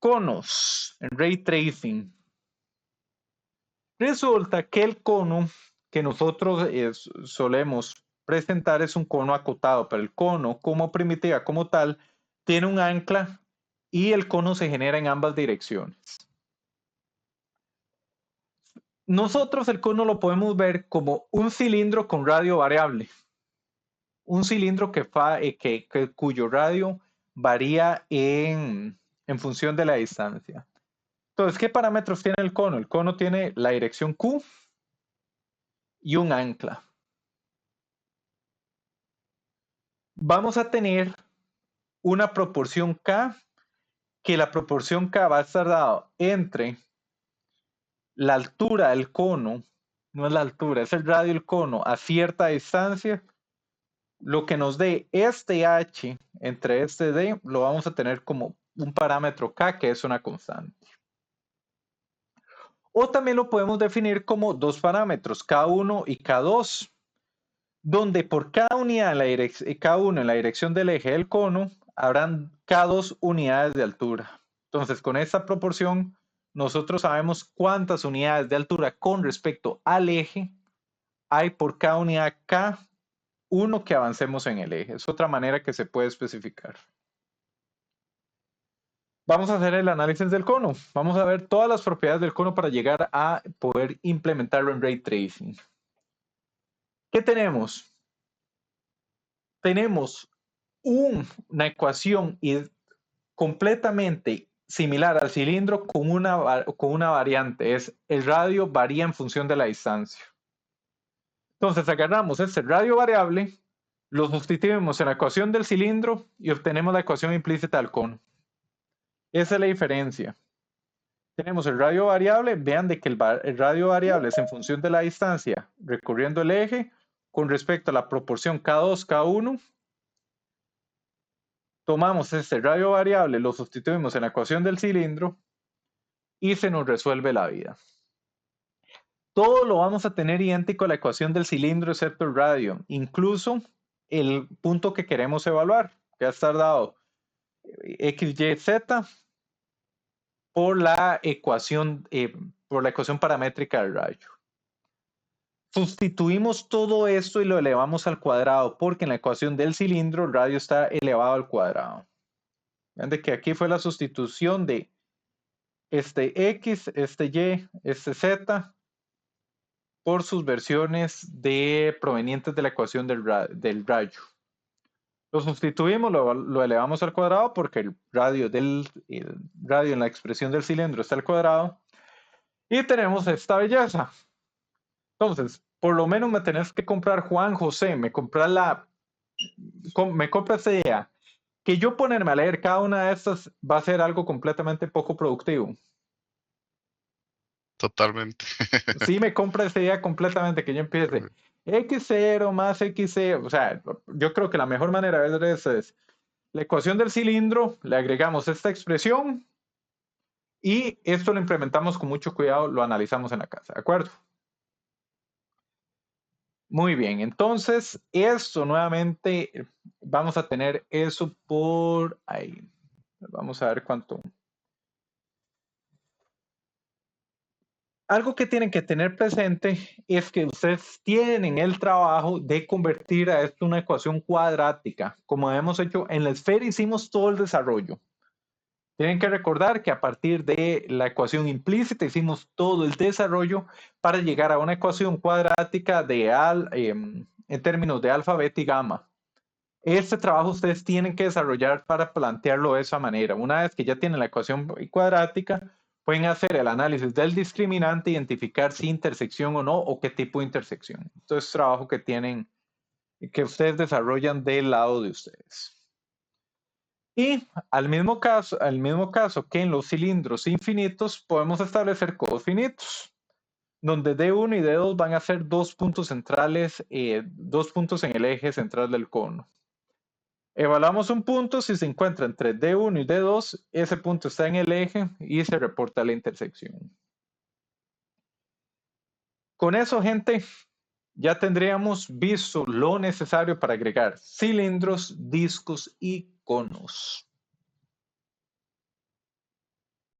conos en Ray Tracing. Resulta que el cono que nosotros solemos presentar es un cono acotado, pero el cono como primitiva, como tal, tiene un ancla y el cono se genera en ambas direcciones. Nosotros el cono lo podemos ver como un cilindro con radio variable. Un cilindro cuyo radio varía en función de la distancia. Entonces, ¿qué parámetros tiene el cono? El cono tiene la dirección Q y un ancla. Vamos a tener una proporción K, que la proporción K va a estar dada entre la altura del cono, no es la altura, es el radio del cono a cierta distancia. Lo que nos dé este H entre este D lo vamos a tener como un parámetro K, que es una constante. O también lo podemos definir como dos parámetros, K1 y K2, donde por cada unidad K1 en la dirección del eje del cono, habrán K2 unidades de altura. Entonces, con esta proporción, nosotros sabemos cuántas unidades de altura con respecto al eje hay por cada unidad K1 que avancemos en el eje. Es otra manera que se puede especificar. Vamos a hacer el análisis del cono. Vamos a ver todas las propiedades del cono para llegar a poder implementarlo en Ray Tracing. ¿Qué tenemos? Tenemos una ecuación completamente similar al cilindro con una variante. El radio varía en función de la distancia. Entonces agarramos este radio variable, lo sustituimos en la ecuación del cilindro y obtenemos la ecuación implícita del cono. Esa es la diferencia. Tenemos el radio variable, vean de que el radio variable es en función de la distancia recorriendo el eje con respecto a la proporción K2, K1. Tomamos este radio variable, lo sustituimos en la ecuación del cilindro y se nos resuelve la vida. Todo lo vamos a tener idéntico a la ecuación del cilindro excepto el radio, incluso el punto que queremos evaluar, que va a estar dado x, y, z por la ecuación paramétrica del radio. Sustituimos todo esto y lo elevamos al cuadrado, porque en la ecuación del cilindro el radio está elevado al cuadrado. Vean de que aquí fue la sustitución de este x, este y, este z por sus versiones provenientes de la ecuación del radio. Lo sustituimos, lo elevamos al cuadrado porque el radio en la expresión del cilindro está al cuadrado y tenemos esta belleza. Entonces, por lo menos me tenés que comprar Juan José, me compras esta idea. Que yo ponerme a leer cada una de estas va a ser algo completamente poco productivo. Totalmente. Sí, me compra esa idea completamente, que yo empiece x0 más x0. O sea, yo creo que la mejor manera de ver eso es la ecuación del cilindro, le agregamos esta expresión y esto lo implementamos con mucho cuidado, lo analizamos en la casa, ¿de acuerdo? Muy bien, entonces esto nuevamente vamos a tener eso por ahí. Vamos a ver cuánto. Algo que tienen que tener presente es que ustedes tienen el trabajo de convertir a esto una ecuación cuadrática. Como hemos hecho en la esfera, hicimos todo el desarrollo. Tienen que recordar que a partir de la ecuación implícita hicimos todo el desarrollo para llegar a una ecuación cuadrática en términos de alfa, beta y gamma. Este trabajo ustedes tienen que desarrollar para plantearlo de esa manera. Una vez que ya tienen la ecuación cuadrática, pueden hacer el análisis del discriminante, identificar si intersección o no, o qué tipo de intersección. Esto es trabajo que ustedes desarrollan del lado de ustedes. Y al mismo caso que en los cilindros infinitos, podemos establecer codos finitos, donde D1 y D2 van a ser dos puntos centrales, dos puntos en el eje central del cono. Evaluamos un punto, si se encuentra entre D1 y D2, ese punto está en el eje y se reporta la intersección. Con eso, gente, ya tendríamos visto lo necesario para agregar cilindros, discos y conos.